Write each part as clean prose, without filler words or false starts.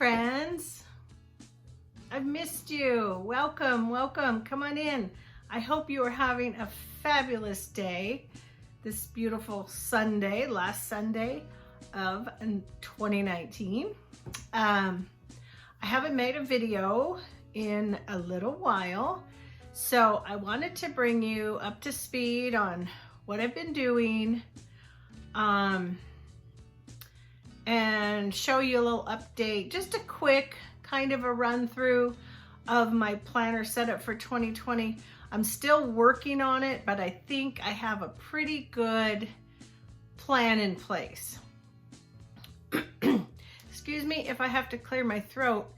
friends. I've missed you. Welcome, welcome. Come on in. I hope you are having a fabulous day. This beautiful Sunday, last Sunday of 2019. I haven't made a video in a little while, so I wanted to bring you up to speed on what I've been doing, and show you a little update, just a quick kind of a run through of my planner setup for 2020. I'm still working on it, but I think I have a pretty good plan in place. Excuse me if I have to clear my throat.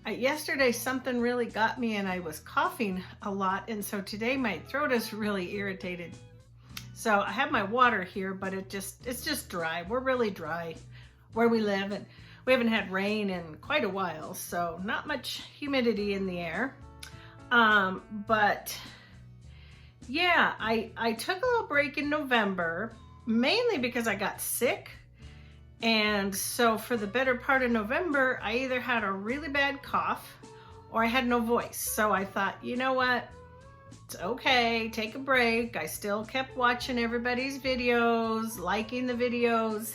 Yesterday something really got me and I was coughing a lot, and so today my throat is really irritated. So I have my water here, but it's just dry. We're really dry where we live, and we haven't had rain in quite a while, so not much humidity in the air. But yeah, I took a little break in November, mainly because I got sick. And so for the better part of November, I either had a really bad cough or I had no voice. So I thought, you know what? It's okay, take a break. I still kept watching everybody's videos, liking the videos.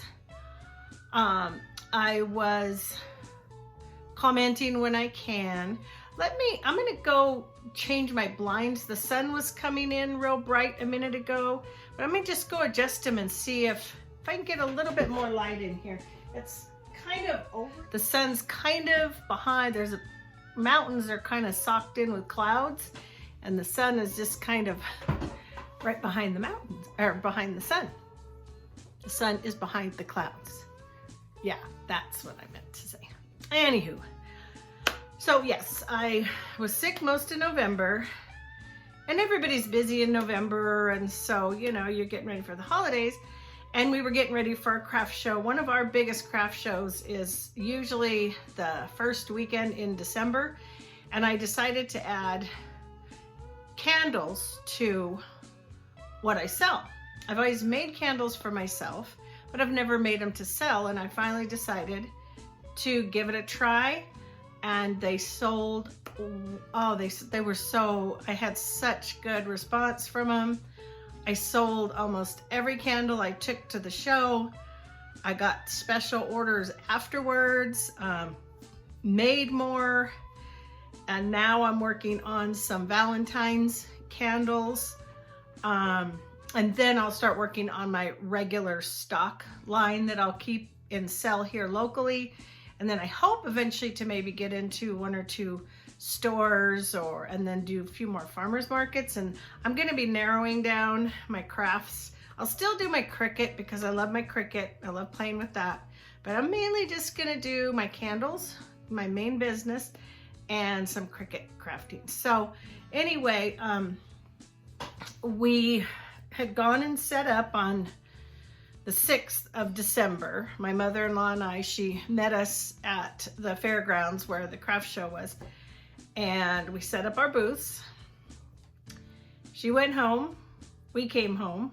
I was commenting when I can. I'm gonna go change my blinds. The sun was coming in real bright a minute ago, but I'm gonna just go adjust them and see if I can get a little bit more light in here. It's kind of over. The sun's kind of behind. Mountains are kind of socked in with clouds, and the sun is just kind of right behind the mountains, or behind the sun. The sun is behind the clouds. Yeah, that's what I meant to say. Anywho, so yes, I was sick most of November, and everybody's busy in November, and so, you know, you're getting ready for the holidays, and we were getting ready for a craft show. One of our biggest craft shows is usually the first weekend in December, and I decided to add candles to what I sell. I've always made candles for myself, but I've never made them to sell, and I finally decided to give it a try, and they sold. Oh, I had such good response from them. I sold almost every candle I took to the show. I got special orders afterwards, made more, and now I'm working on some Valentine's candles. And then I'll start working on my regular stock line that I'll keep and sell here locally. And then I hope eventually to maybe get into one or two stores, and then do a few more farmers markets. And I'm gonna be narrowing down my crafts. I'll still do my Cricut because I love my Cricut. I love playing with that. But I'm mainly just gonna do my candles, my main business, and some Cricut crafting. So anyway, we had gone and set up on the 6th of December. My mother-in-law and I, she met us at the fairgrounds where the craft show was, and we set up our booths. She went home, we came home.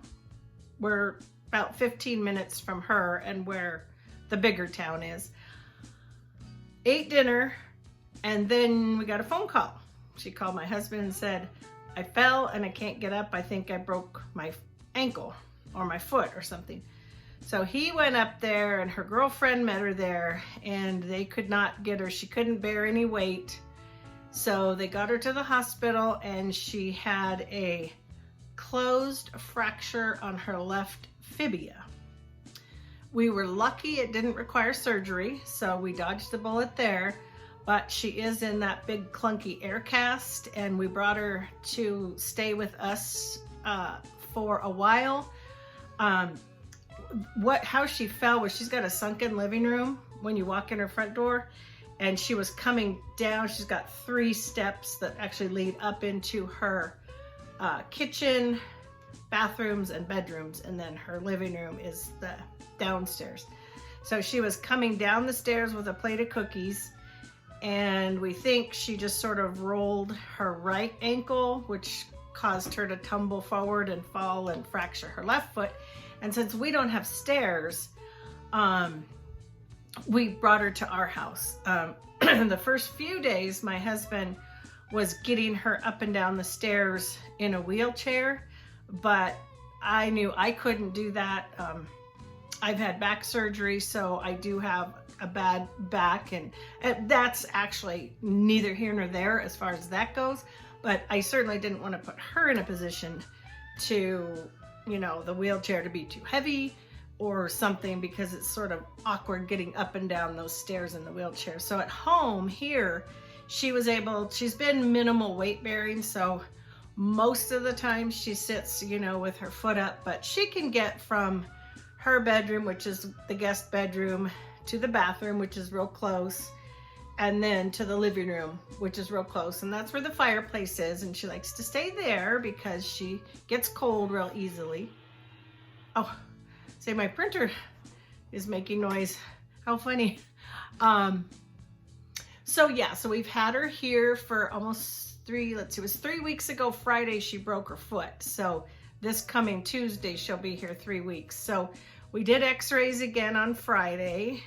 We're about 15 minutes from her and where the bigger town is. Ate dinner, and then we got a phone call. She called my husband and said, I fell and I can't get up. I think I broke my ankle or my foot or something. So he went up there, and her girlfriend met her there, and they could not get her. She couldn't bear any weight. So they got her to the hospital, and she had a closed fracture on her left fibia. We were lucky it didn't require surgery, so we dodged the bullet there. But she is in that big clunky air cast, and we brought her to stay with us for a while. How she fell was she's got a sunken living room when you walk in her front door, and she was coming down. She's got 3 steps that actually lead up into her kitchen, bathrooms, and bedrooms, and then her living room is the downstairs. So she was coming down the stairs with a plate of cookies, and we think she just sort of rolled her right ankle, which caused her to tumble forward and fall and fracture her left foot. And since we don't have stairs, we brought her to our house. The first few days, my husband was getting her up and down the stairs in a wheelchair, but I knew I couldn't do that. I've had back surgery, so I do have a bad back, and that's actually neither here nor there as far as that goes. But I certainly didn't want to put her in a position to, you know, the wheelchair to be too heavy or something, because it's sort of awkward getting up and down those stairs in the wheelchair. So at home here, she's been minimal weight bearing, so most of the time she sits, you know, with her foot up, but she can get from her bedroom, which is the guest bedroom, to the bathroom, which is real close, and then to the living room, which is real close, and that's where the fireplace is, and she likes to stay there because she gets cold real easily. Oh, say my printer is making noise. How funny. So yeah, so we've had her here for almost it was 3 weeks ago Friday she broke her foot. So this coming Tuesday she'll be here 3 weeks. So we did x-rays again on Friday,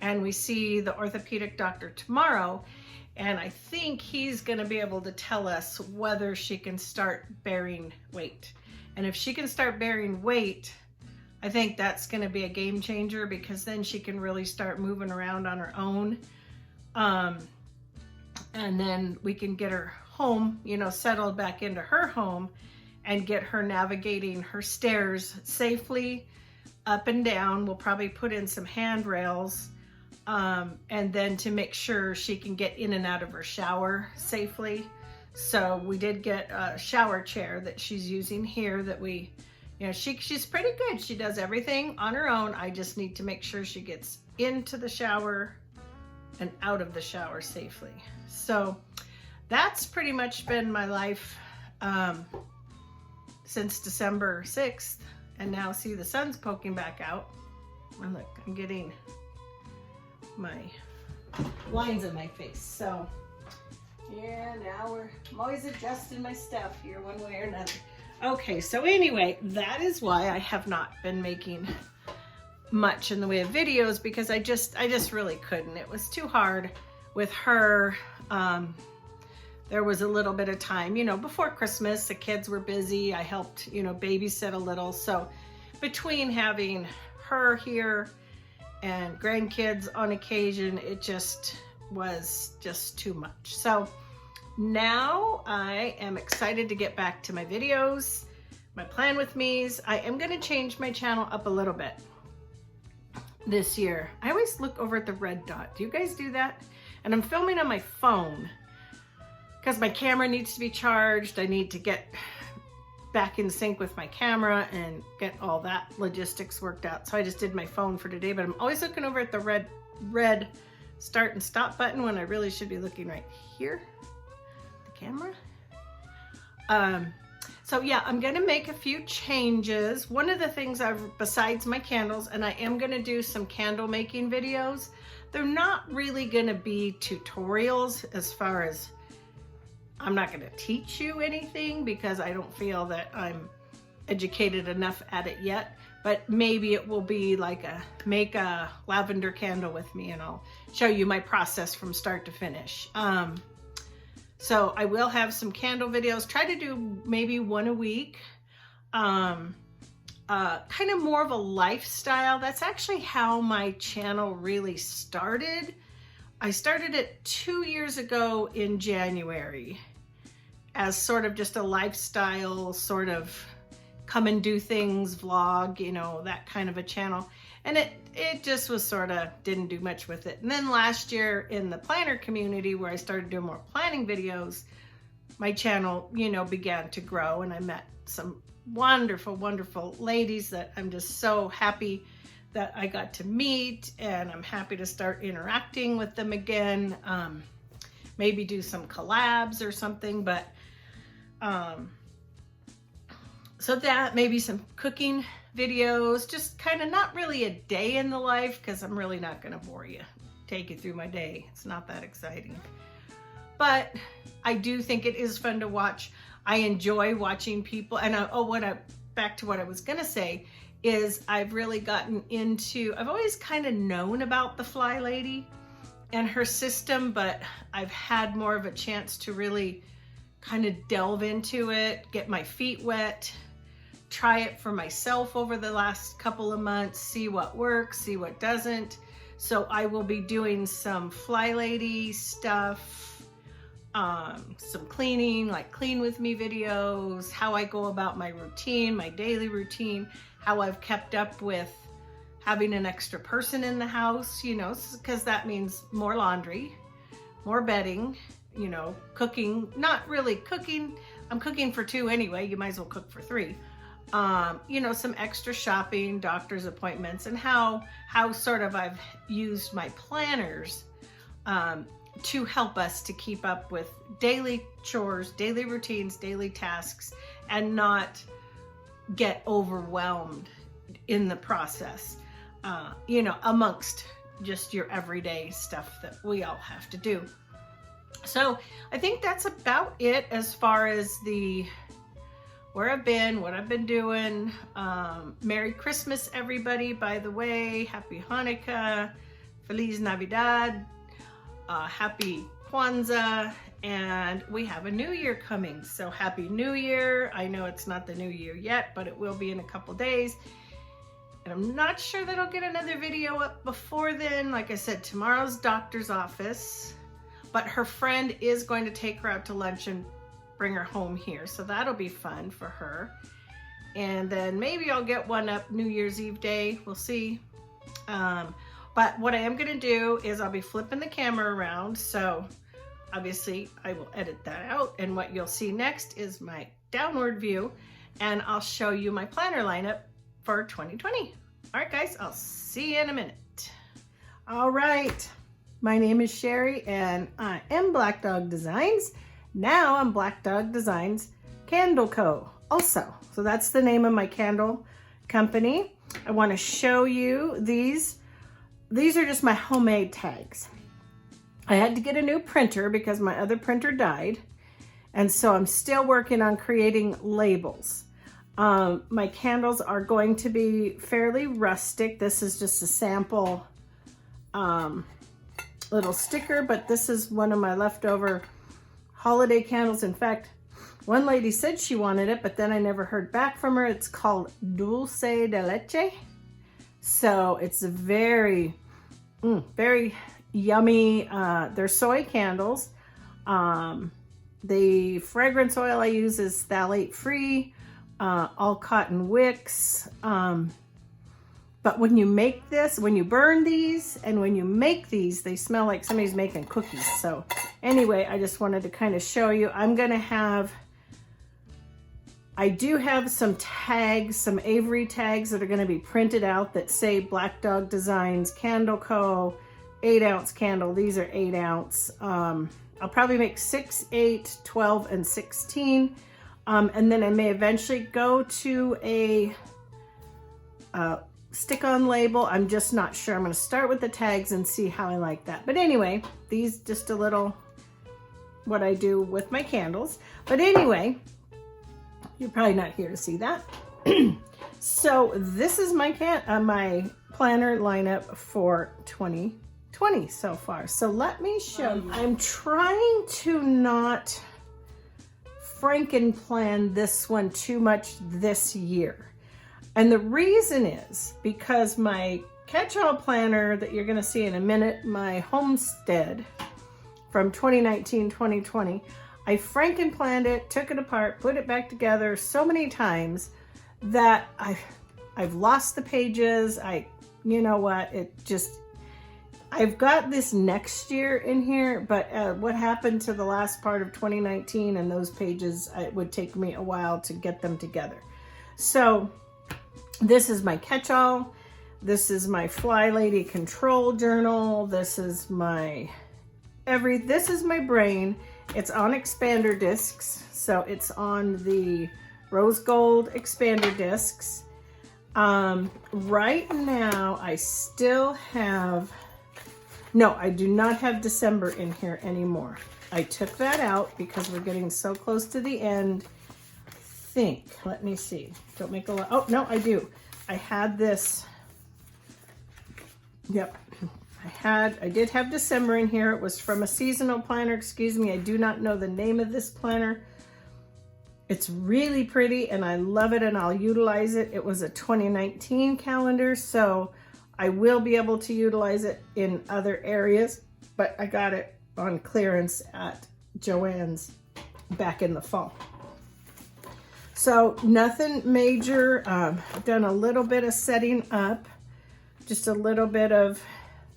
and we see the orthopedic doctor tomorrow, and I think he's gonna be able to tell us whether she can start bearing weight. And if she can start bearing weight, I think that's gonna be a game changer, because then she can really start moving around on her own. And then we can get her home, you know, settled back into her home, and get her navigating her stairs safely up and down. We'll probably put in some handrails, and then to make sure she can get in and out of her shower safely. So we did get a shower chair that she's using here that we, you know, she's pretty good. She does everything on her own. I just need to make sure she gets into the shower and out of the shower safely. So that's pretty much been my life since December 6th. And now see, the sun's poking back out. And look, I'm getting my lines in my face. So yeah, now I'm always adjusting my stuff here one way or another. Okay, so anyway, that is why I have not been making much in the way of videos, because I just really couldn't. It was too hard with her. There was a little bit of time, you know, before Christmas, the kids were busy. I helped, you know, babysit a little. So between having her here and grandkids on occasion, it just was just too much. So now I am excited to get back to my videos. My plan with me is I am going to change my channel up a little bit this year. I always look over at the red dot. Do you guys do that? And I'm filming on my phone because my camera needs to be charged. I need to get back in sync with my camera and get all that logistics worked out. So I just did my phone for today, but I'm always looking over at the red start and stop button when I really should be looking right here, the camera. So yeah, I'm gonna make a few changes. One of the things besides my candles, and I am gonna do some candle making videos. They're not really gonna be tutorials, as far as I'm not gonna teach you anything, because I don't feel that I'm educated enough at it yet. But maybe it will be like make a lavender candle with me, and I'll show you my process from start to finish. So I will have some candle videos, try to do maybe one a week. Kind of more of a lifestyle. That's actually how my channel really started. I started it 2 years ago in January as sort of just a lifestyle, sort of come and do things vlog, you know, that kind of a channel. And it just was sort of, didn't do much with it. And then last year in the planner community, where I started doing more planning videos, my channel, you know, began to grow, and I met some wonderful, wonderful ladies that I'm just so happy that I got to meet, and I'm happy to start interacting with them again. Maybe do some collabs or something, but so that, maybe some cooking videos, just kind of not really a day in the life, because I'm really not going to bore you, take you through my day. It's not that exciting, but I do think it is fun to watch. I enjoy watching people, and back to what I was going to say is I've really gotten into, I've always kind of known about the Fly Lady and her system, but I've had more of a chance to really kind of delve into it, get my feet wet, try it for myself over the last couple of months, see what works, see what doesn't. So I will be doing some Fly Lady stuff, some cleaning, like clean with me videos, how I go about my routine, my daily routine, how I've kept up with having an extra person in the house, you know, because that means more laundry, more bedding, you know, cooking, not really cooking. I'm cooking for 2 anyway. You might as well cook for 3. You know, some extra shopping, doctor's appointments, and how sort of I've used my planners to help us to keep up with daily chores, daily routines, daily tasks, and not get overwhelmed in the process, you know, amongst just your everyday stuff that we all have to do. So I think that's about it as far as where I've been, what I've been doing. Merry Christmas, everybody, by the way. Happy Hanukkah, Feliz Navidad, Happy Kwanzaa, and we have a new year coming. So Happy New Year. I know it's not the new year yet, but it will be in a couple days. And I'm not sure that I'll get another video up before then. Like I said, tomorrow's doctor's office, but her friend is going to take her out to lunch and bring her home here. So that'll be fun for her. And then maybe I'll get one up New Year's Eve day. We'll see. But what I am going to do is I'll be flipping the camera around. So obviously I will edit that out. And what you'll see next is my downward view. And I'll show you my planner lineup for 2020. All right, guys, I'll see you in a minute. All right. My name is Shary and I am Black Dog Designs. Now I'm Black Dog Designs Candle Co. also. So that's the name of my candle company. I want to show you these. These are just my homemade tags. I had to get a new printer because my other printer died. And so I'm still working on creating labels. My candles are going to be fairly rustic. This is just a sample little sticker, but this is one of my leftover holiday candles. In fact, one lady said she wanted it, but then I never heard back from her. It's called Dulce de Leche. So it's very, very yummy. They're soy candles. The fragrance oil I use is phthalate free, all cotton wicks. But when you make this, when you burn these and when you make these, they smell like somebody's making cookies. So anyway, I just wanted to kind of show you. I do have some tags, some Avery tags that are going to be printed out that say Black Dog Designs Candle Co. 8-ounce candle. These are 8 ounce. I'll probably make 6, 8, 12, and 16. And then I may eventually go to a stick-on label. I'm just not sure. I'm going to start with the tags and see how I like that. But anyway, these just a little what I do with my candles. But anyway, you're probably not here to see that. So this is my my planner lineup for 2020 so far. So let me show you. I'm trying to not Franken-plan this one too much this year. And the reason is because my catch-all planner that you're going to see in a minute, my homestead from 2019-2020, I Franken-planned it, took it apart, put it back together so many times that I've lost the pages. You know what, I've got this next year in here, but what happened to the last part of 2019 and those pages, it would take me a while to get them together. So this is my catch-all. This is my Fly Lady control journal. This is my brain. It's on expander discs. So it's on the rose gold expander discs. Right now I still have, no, I do not have December in here anymore. I took that out because we're getting so close to the end. Let me see. Don't make a lot. Oh, no, I do. I had this, yep, I did have December in here. It was from a seasonal planner, excuse me. I do not know the name of this planner. It's really pretty and I love it and I'll utilize it. It was a 2019 calendar, so I will be able to utilize it in other areas, but I got it on clearance at Joann's back in the fall. So nothing major. I've done a little bit of setting up, just a little bit of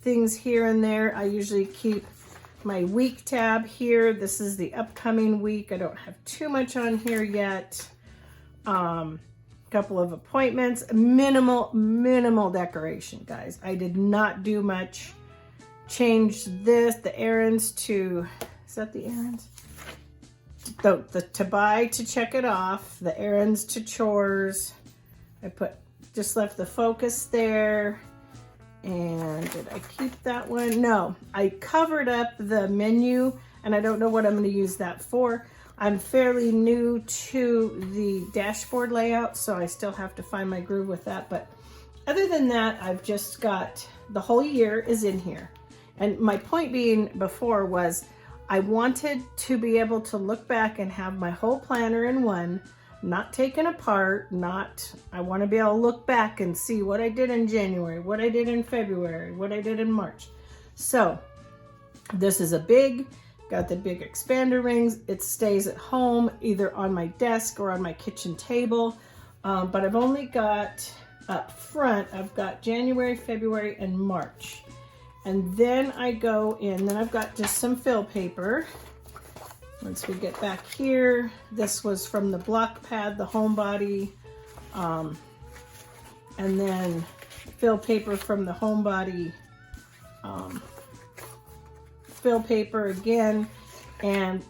things here and there. I usually keep my week tab here. This is the upcoming week. I don't have too much on here yet. Couple of appointments, minimal decoration, guys. I did not do much. Changed this, the errands to, is that the errands? The to buy to check it off, the errands to chores. I just left the focus there. And did I keep that one? No, I covered up the menu and I don't know what I'm going to use that for. I'm fairly new to the dashboard layout, so I still have to find my groove with that. But other than that, I've just got the whole year is in here. And my point being before was I wanted to be able to look back and have my whole planner in one, not taken apart, I want to be able to look back and see what I did in January, what I did in February, what I did in March. So this is got the big expander rings. It stays at home, either on my desk or on my kitchen table. But I've only got up front, I've got January, February, and March. And then I go in, then I've got just some fill paper. Once we get back here, this was from the block pad, the homebody, and then fill paper from the homebody, fill paper again. And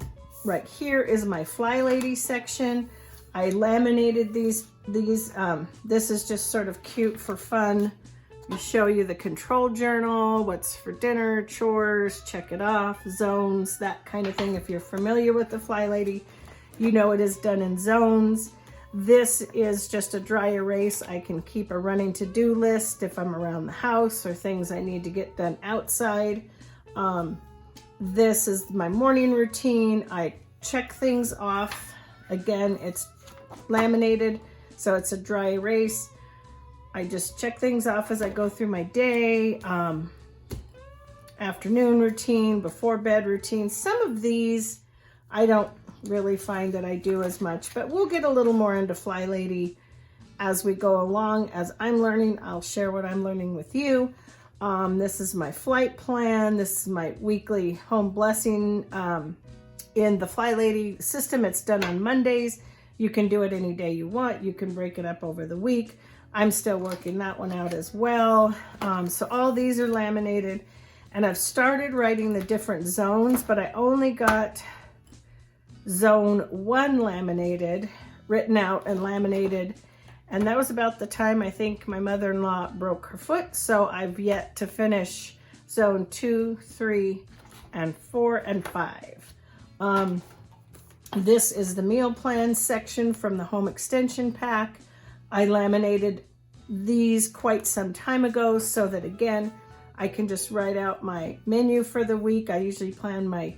right here is my Fly Lady section. I laminated these. This is just sort of cute for fun. We show you the control journal, what's for dinner, chores, check it off, zones, that kind of thing. If you're familiar with the Fly Lady, you know it is done in zones. This is just a dry erase. I can keep a running to-do list if I'm around the house or things I need to get done outside. This is my morning routine. I check things off. Again, it's laminated, so it's a dry erase. I just check things off as I go through my day. Afternoon routine, before bed routine. Some of these I don't really find that I do as much, but we'll get a little more into Fly Lady as we go along. As I'm learning, I'll share what I'm learning with you. This is my flight plan. This is my weekly home blessing. In the Fly Lady system, it's done on Mondays. You can do it any day you want. You can break it up over the week. I'm still working that one out as well. So all these are laminated, and I've started writing the different zones, but I only got zone 1 laminated, written out and laminated. And that was about the time I think my mother-in-law broke her foot. So I've yet to finish zone 2, 3, and 4, and 5. This is the meal plan section from the home extension pack. I laminated these quite some time ago so that, again, I can just write out my menu for the week. I usually plan my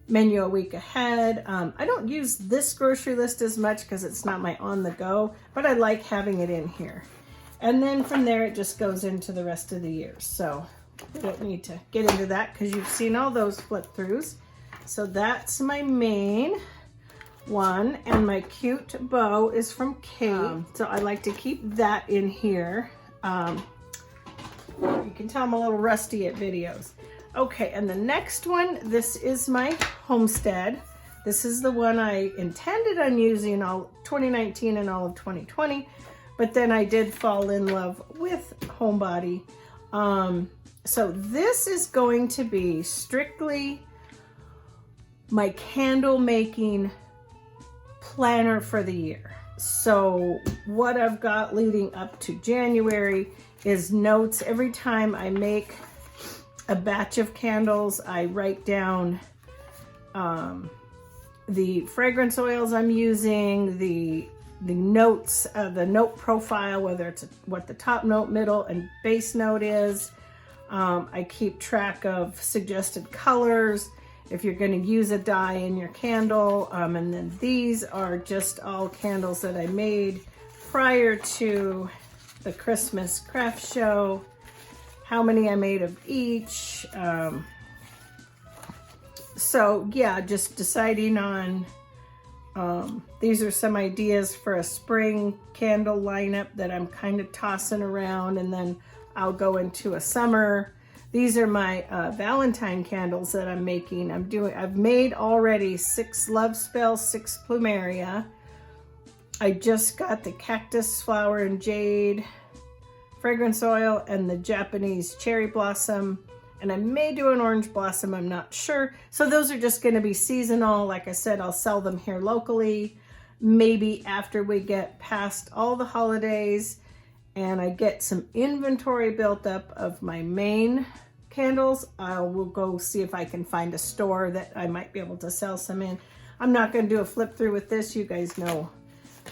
menu a week ahead. I don't use this grocery list as much because it's not my on the go, but I like having it in here. And then from there, it just goes into the rest of the year. So we don't need to get into that because you've seen all those flip throughs. So that's my main one, and my cute bow is from Kate. So I like to keep that in here. You can tell I'm a little rusty at videos. Okay, and the next one, this is my homestead. This is the one I intended on using all 2019 and all of 2020, but then I did fall in love with homebody. So this is going to be strictly my candle making planner for the year. So what I've got leading up to January is notes. Every time I make a batch of candles, I write down the fragrance oils I'm using, the notes, the note profile, whether it's what the top note, middle, and base note is. I keep track of suggested colors, if you're going to use a dye in your candle. And then these are just all candles that I made prior to the Christmas craft show. How many I made of each. So yeah, just deciding on, these are some ideas for a spring candle lineup that I'm kind of tossing around, and then I'll go into a summer. These are my Valentine candles that I'm making. I've made already 6 Love Spell, 6 Plumeria. I just got the Cactus Flower and Jade fragrance oil and the Japanese Cherry Blossom. And I may do an Orange Blossom, I'm not sure. So those are just gonna be seasonal. Like I said, I'll sell them here locally. Maybe after we get past all the holidays and I get some inventory built up of my main candles, I will go see if I can find a store that I might be able to sell some in. I'm not going to do a flip through with this. You guys know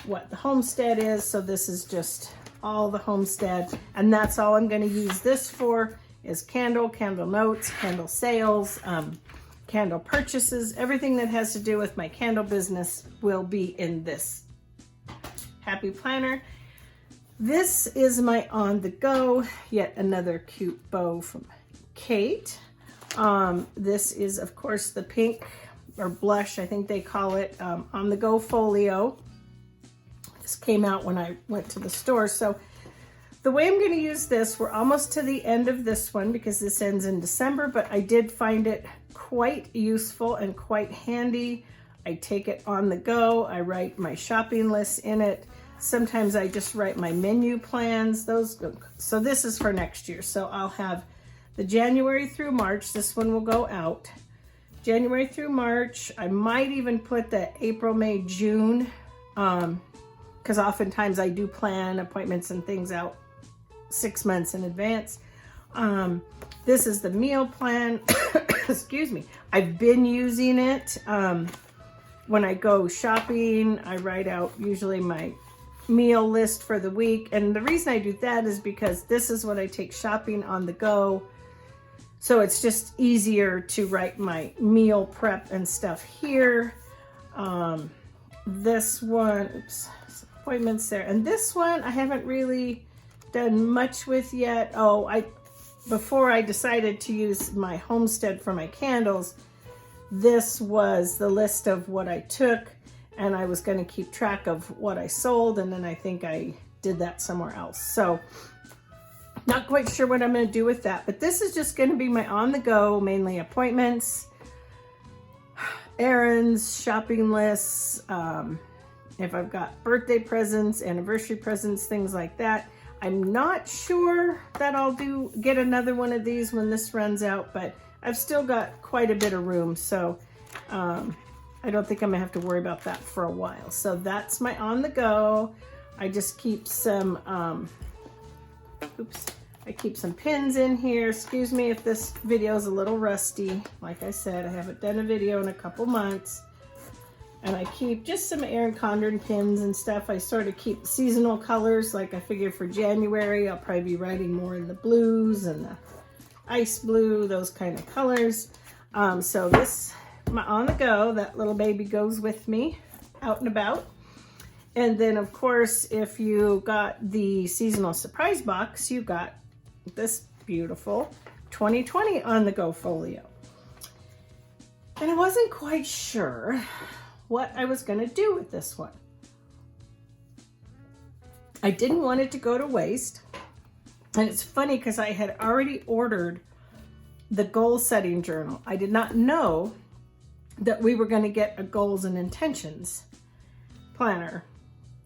what the Homestead is, so this is just all the Homestead, and that's all I'm going to use this for, is candle notes, candle sales, candle purchases. Everything that has to do with my candle business will be in this happy planner. This is my on the go, yet another cute bow from Kate. This is, of course, the pink or blush, I think they call it, on the go folio. This came out when I went to the store. So the way I'm going to use this, we're almost to the end of this one because this ends in December, but I did find it quite useful and quite handy. I take it on the go. I write my shopping lists in it. Sometimes I just write my menu plans. So this is for next year. So I'll have the January through March. This one will go out. January through March. I might even put the April, May, June, because oftentimes I do plan appointments and things out 6 months in advance. This is the meal plan. Excuse me. I've been using it. When I go shopping, I write out usually my meal list for the week. And the reason I do that is because this is what I take shopping on the go. So it's just easier to write my meal prep and stuff here. This one, oops, appointments there. And this one I haven't really done much with yet. Before I decided to use my Homestead for my candles, this was the list of what I took, and I was going to keep track of what I sold, and then I think I did that somewhere else. So not quite sure what I'm going to do with that, but this is just going to be my on the go, mainly appointments, errands, shopping lists, if I've got birthday presents, anniversary presents, things like that. I'm not sure that I'll get another one of these when this runs out, but I've still got quite a bit of room, so I don't think I'm gonna have to worry about that for a while. So that's my on the go. I just keep some, I keep some pins in here. Excuse me if this video is a little rusty. Like I said, I haven't done a video in a couple months. And I keep just some Erin Condren pins and stuff. I sort of keep seasonal colors. Like I figure for January, I'll probably be writing more in the blues and the ice blue, those kind of colors. So this, my on the go, that little baby goes with me out and about. And then of course, if you got the seasonal surprise box, you got this beautiful 2020 on the go folio. And I wasn't quite sure what I was going to do with this one. I didn't want it to go to waste. And it's funny because I had already ordered the goal setting journal. I did not know that we were going to get a goals and intentions planner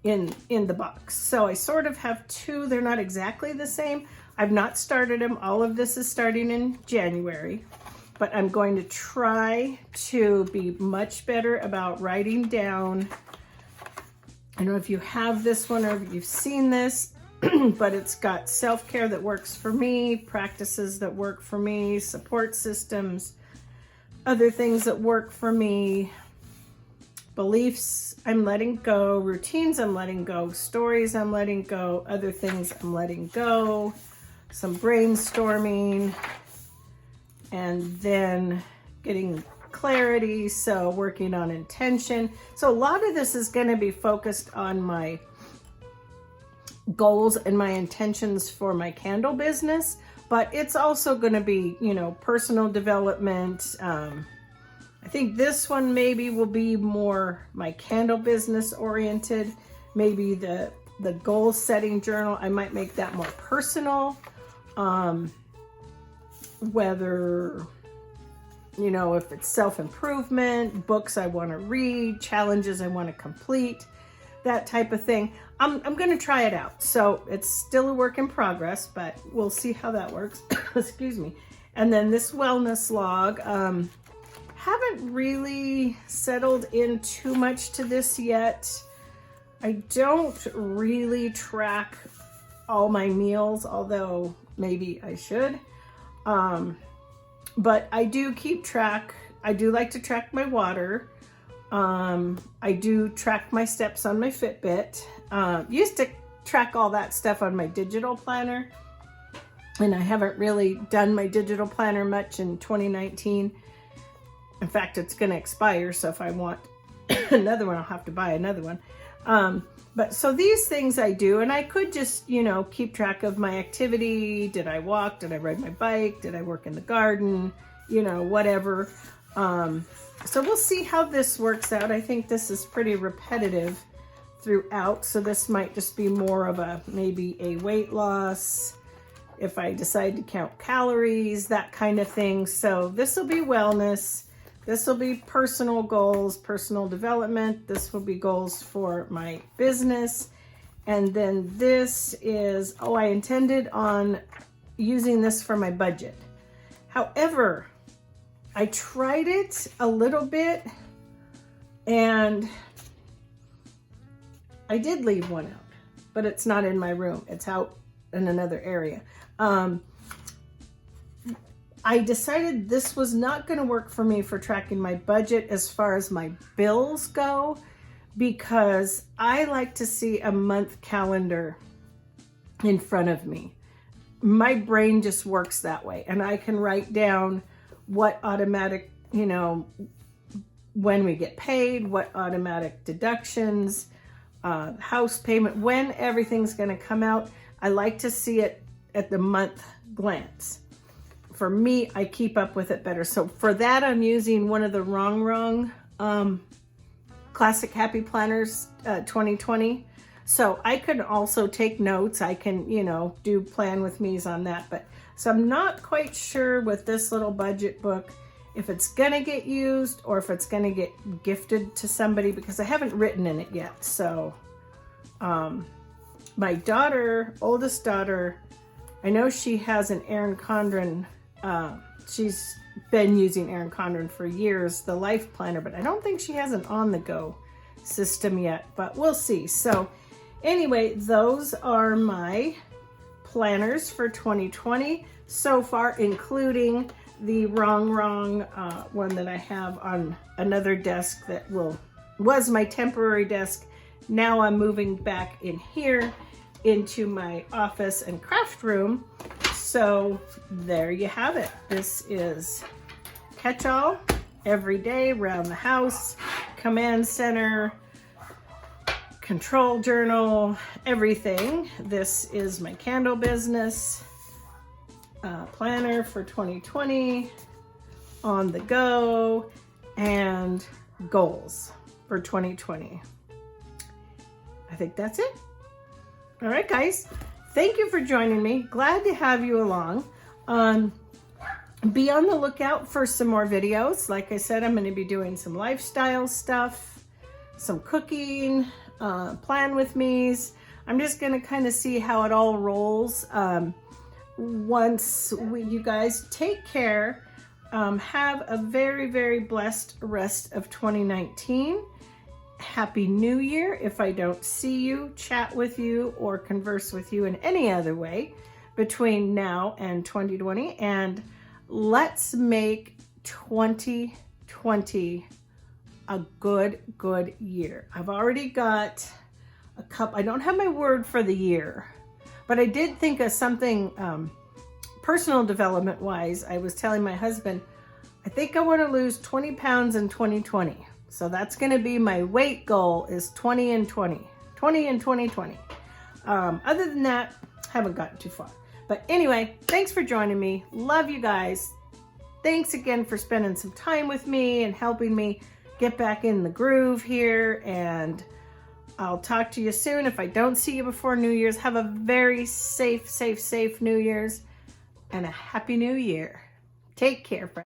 in the box. So I sort of have two. They're not exactly the same. I've not started them. All of this is starting in January. But I'm going to try to be much better about writing down. I don't know if you have this one or if you've seen this, but it's got self-care that works for me, practices that work for me, support systems, other things that work for me, Beliefs I'm letting go, routines I'm letting go, stories I'm letting go, other things I'm letting go, some brainstorming, and then getting clarity, so working on intention. So a lot of this is going to be focused on my goals and my intentions for my candle business, but it's also going to be, you know, personal development. I think this one maybe will be more my candle business oriented. Maybe the goal setting journal, I might make that more personal. Whether, you know, if it's self-improvement, books I want to read, challenges I want to complete, that type of thing. I'm going to try it out. So it's still a work in progress, but we'll see how that works. Excuse me. And then this wellness log, haven't really settled in too much to this yet. I don't really track all my meals, although maybe I should. But I do keep track. I do like to track my water. I do track my steps on my Fitbit. Used to track all that stuff on my digital planner, and I haven't really done my digital planner much in 2019. In fact, it's going to expire, so if I want another one, I'll have to buy another one. But so these things I do, and I could just, you know, keep track of my activity. Did I walk? Did I ride my bike? Did I work in the garden? You know, whatever. So we'll see how this works out. I think this is pretty repetitive throughout, so this might just be more of a, maybe a weight loss, if I decide to count calories, that kind of thing. So this will be wellness. This will be personal goals, personal development. This will be goals for my business. And then this is, oh, I intended on using this for my budget. However, I tried it a little bit and I did leave one out, but it's not in my room. It's out in another area. I decided this was not going to work for me for tracking my budget as far as my bills go, because I like to see a month calendar in front of me. My brain just works that way, and I can write down what automatic, you know, when we get paid, what automatic deductions, house payment, when everything's going to come out. I like to see it at the month glance. For me, I keep up with it better. So for that, I'm using one of the wrong Classic Happy Planners 2020. So I could also take notes. I can, you know, do plan with me's on that. But so I'm not quite sure with this little budget book if it's gonna get used or if it's gonna get gifted to somebody, because I haven't written in it yet. So my daughter, oldest daughter, I know she has an Erin Condren. She's been using Erin Condren for years, the Life Planner, but I don't think she has an on-the-go system yet, but we'll see. So anyway, those are my planners for 2020 so far, including the wrong one that I have on another desk that was my temporary desk. Now I'm moving back in here into my office and craft room. So there you have it. This is catch-all, every day, around the house, command center, control journal, everything. This is my candle business planner for 2020, on the go, and goals for 2020. I think that's it. All right, guys. Thank you for joining me. Glad to have you along. Be on the lookout for some more videos. Like I said, I'm going to be doing some lifestyle stuff, some cooking, plan with me's. I'm just going to kind of see how it all rolls. Once you guys take care, have a very, very blessed rest of 2019. Happy New Year. If I don't see you, chat with you, or converse with you in any other way between now and 2020. And let's make 2020 a good year. I've already got a couple, I don't have my word for the year, but I did think of something personal development wise. I was telling my husband, I think I want to lose 20 pounds in 2020. So that's going to be my weight goal, is 20 in 2020. Other than that, haven't gotten too far. But anyway, thanks for joining me. Love you guys. Thanks again for spending some time with me and helping me get back in the groove here. And I'll talk to you soon. If I don't see you before New Year's, have a very safe New Year's and a Happy New Year. Take care, friends.